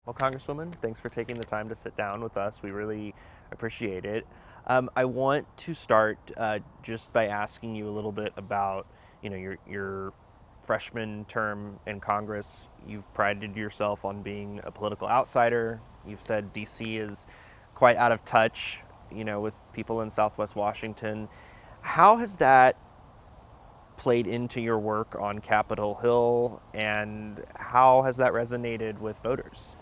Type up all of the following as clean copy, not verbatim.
Well, Congresswoman, thanks for taking the time to sit down with us. We really appreciate it. I want to start just by asking you a little bit about, your freshman term in Congress. You've prided yourself on being a political outsider. You've said DC is quite out of touch, with people in Southwest Washington. How has that played into your work on Capitol Hill, and how has that resonated with voters?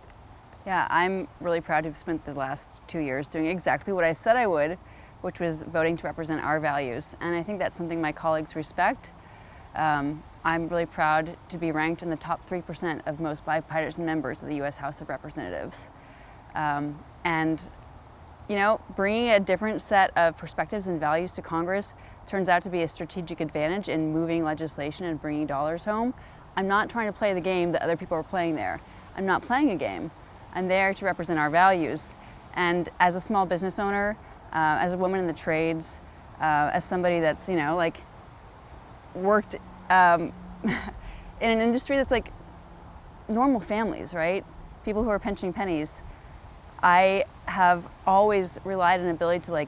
Yeah, I'm really proud to have spent the last 2 years doing exactly what I said I would, which was voting to represent our values. And I think that's something my colleagues respect. I'm really proud to be ranked in the top 3% of most bipartisan members of the U.S. House of Representatives. Bringing a different set of perspectives and values to Congress turns out to be a strategic advantage in moving legislation and bringing dollars home. I'm not trying to play the game that other people are playing there. I'm not playing a game. I'm there to represent our values. And as a small business owner, as a woman in the trades, as somebody that's, worked in an industry that's like normal families, right? People who are pinching pennies. I have always relied on an ability to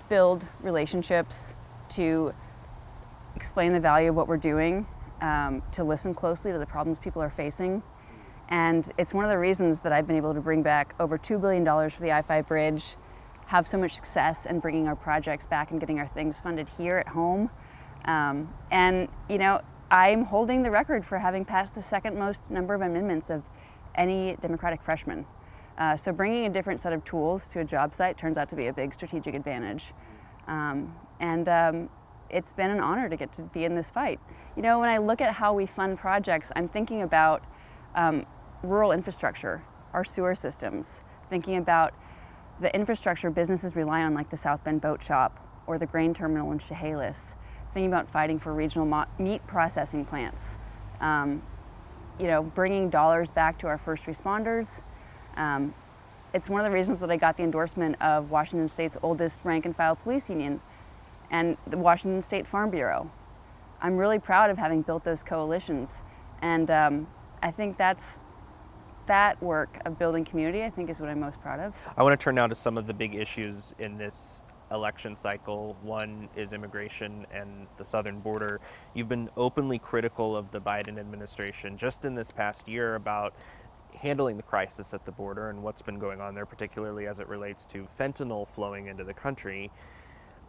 build relationships, to explain the value of what we're doing, to listen closely to the problems people are facing. And it's one of the reasons that I've been able to bring back over $2 billion for the I-5 bridge, have so much success in bringing our projects back and getting our things funded here at home. I'm holding the record for having passed the second most number of amendments of any Democratic freshman. So bringing a different set of tools to a job site turns out to be a big strategic advantage. It's been an honor to get to be in this fight. When I look at how we fund projects, I'm thinking about rural infrastructure, our sewer systems, thinking about the infrastructure businesses rely on, like the South Bend Boat Shop or the grain terminal in Chehalis, thinking about fighting for regional meat processing plants, bringing dollars back to our first responders. It's one of the reasons that I got the endorsement of Washington State's oldest rank and file police union and the Washington State Farm Bureau. I'm really proud of having built those coalitions, and I think that work of building community, I think, is what I'm most proud of. I want to turn now to some of the big issues in this election cycle. One is immigration and the southern border. You've been openly critical of the Biden administration just in this past year about handling the crisis at the border and what's been going on there, particularly as it relates to fentanyl flowing into the country.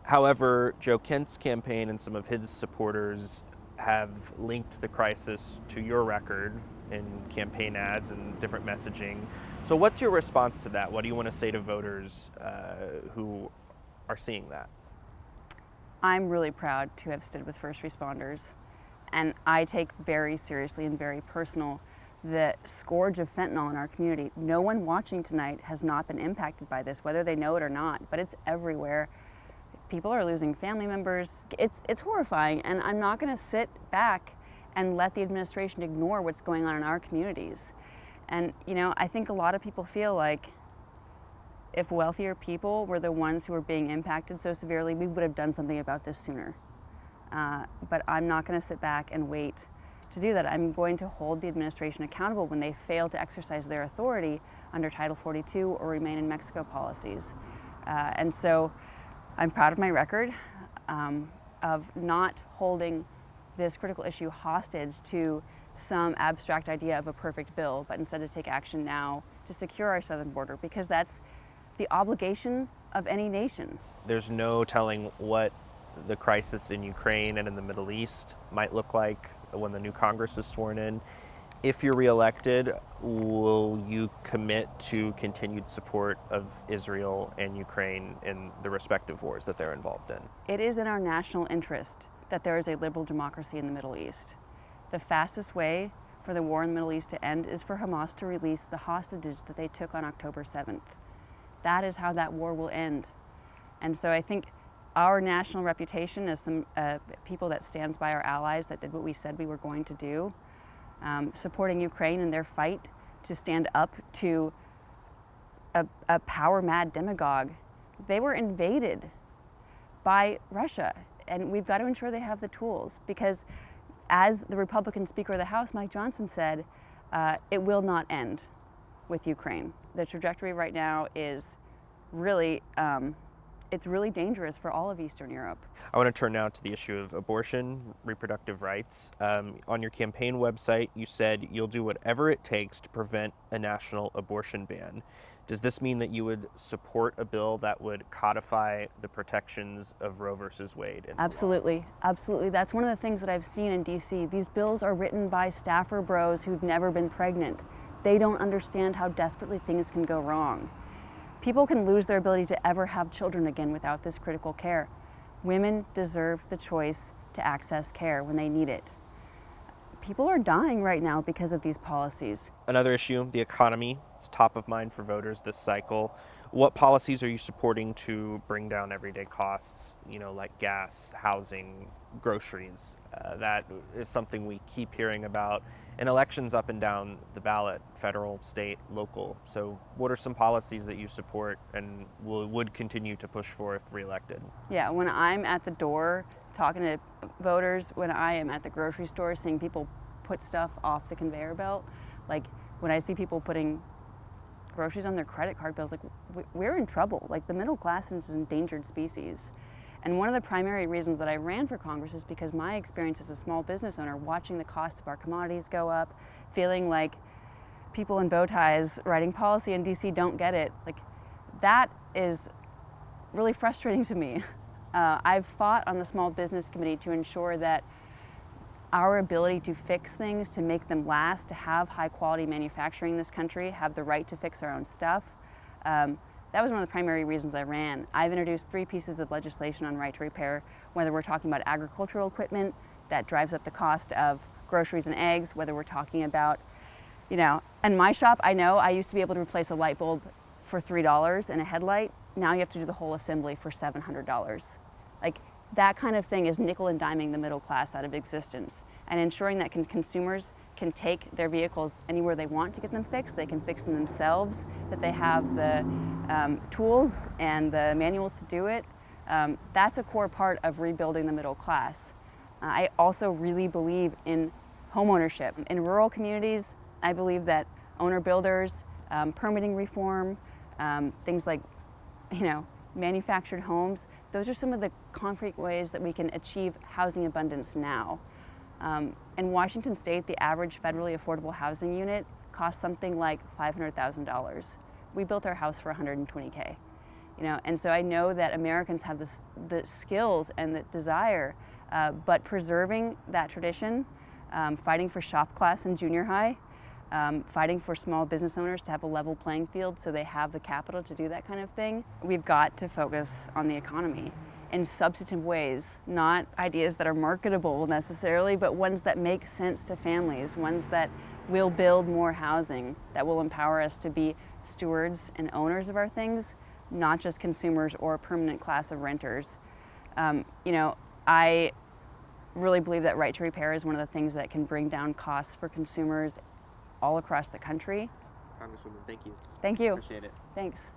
However, Joe Kent's campaign and some of his supporters have linked the crisis to your record in campaign ads and different messaging. So what's your response to that? What do you want to say to voters who are seeing that? I'm really proud to have stood with first responders, and I take very seriously and very personal the scourge of fentanyl in our community. No one watching tonight has not been impacted by this, whether they know it or not, but it's everywhere. People are losing family members. It's horrifying, and I'm not going to sit back and let the administration ignore what's going on in our communities. And I think a lot of people feel like if wealthier people were the ones who were being impacted so severely, we would have done something about this sooner. But I'm not going to sit back and wait to do that. I'm going to hold the administration accountable when they fail to exercise their authority under Title 42 or Remain in Mexico policies. And so I'm proud of my record of not holding this critical issue hostage to some abstract idea of a perfect bill, but instead to take action now to secure our southern border, because that's the obligation of any nation. There's no telling what the crisis in Ukraine and in the Middle East might look like when the new Congress is sworn in. If you're reelected, will you commit to continued support of Israel and Ukraine in the respective wars that they're involved in? It is in our national interest that there is a liberal democracy in the Middle East. The fastest way for the war in the Middle East to end is for Hamas to release the hostages that they took on October 7th. That is how that war will end. And so I think our national reputation as some people that stands by our allies, that did what we said we were going to do, supporting Ukraine in their fight to stand up to a power-mad demagogue. They were invaded by Russia, and we've got to ensure they have the tools, because as the Republican Speaker of the House, Mike Johnson, said, it will not end. with Ukraine. The trajectory right now is really, it's really dangerous for all of Eastern Europe. I want to turn now to the issue of abortion, reproductive rights. On your campaign website, you said you'll do whatever it takes to prevent a national abortion ban. Does this mean that you would support a bill that would codify the protections of Roe versus Wade into law? Absolutely, absolutely. That's one of the things that I've seen in DC. These bills are written by staffer bros who've never been pregnant. They don't understand how desperately things can go wrong. People can lose their ability to ever have children again without this critical care. Women deserve the choice to access care when they need it. People are dying right now because of these policies. Another issue, the economy. It's top of mind for voters this cycle. What policies are you supporting to bring down everyday costs, like gas, housing, groceries? That is something we keep hearing about in elections up and down the ballot, federal, state, local. So what are some policies that you support and would continue to push for if reelected? Yeah, when I'm at the door talking to voters, when I am at the grocery store seeing people put stuff off the conveyor belt, like when I see people putting groceries on their credit card bills, like we're in trouble. Like the middle class is an endangered species. And one of the primary reasons that I ran for Congress is because my experience as a small business owner, watching the cost of our commodities go up, feeling like people in bow ties writing policy in DC don't get it, like that is really frustrating to me. I've fought on the Small Business Committee to ensure that our ability to fix things, to make them last, to have high quality manufacturing in this country, have the right to fix our own stuff. That was one of the primary reasons I ran. I've introduced 3 pieces of legislation on right to repair, whether we're talking about agricultural equipment that drives up the cost of groceries and eggs, whether we're talking about, in my shop, I know I used to be able to replace a light bulb for $3 and a headlight. Now you have to do the whole assembly for $700. Like that kind of thing is nickel and diming the middle class out of existence, and ensuring that consumers can take their vehicles anywhere they want to get them fixed. They can fix them themselves, that they have the tools and the manuals to do it. That's a core part of rebuilding the middle class. I also really believe in homeownership. In rural communities, I believe that owner-builders, permitting reform, things like, manufactured homes, those are some of the concrete ways that we can achieve housing abundance now. In Washington State, the average federally affordable housing unit costs something like $500,000. We built our house for $120K. And so I know that Americans have the skills and the desire, but preserving that tradition, fighting for shop class in junior high, fighting for small business owners to have a level playing field so they have the capital to do that kind of thing. We've got to focus on the economy in substantive ways, not ideas that are marketable necessarily, but ones that make sense to families, ones that will build more housing, that will empower us to be stewards and owners of our things, not just consumers or a permanent class of renters. I really believe that right to repair is one of the things that can bring down costs for consumers all across the country. Congresswoman, thank you. Thank you. Appreciate it. Thanks.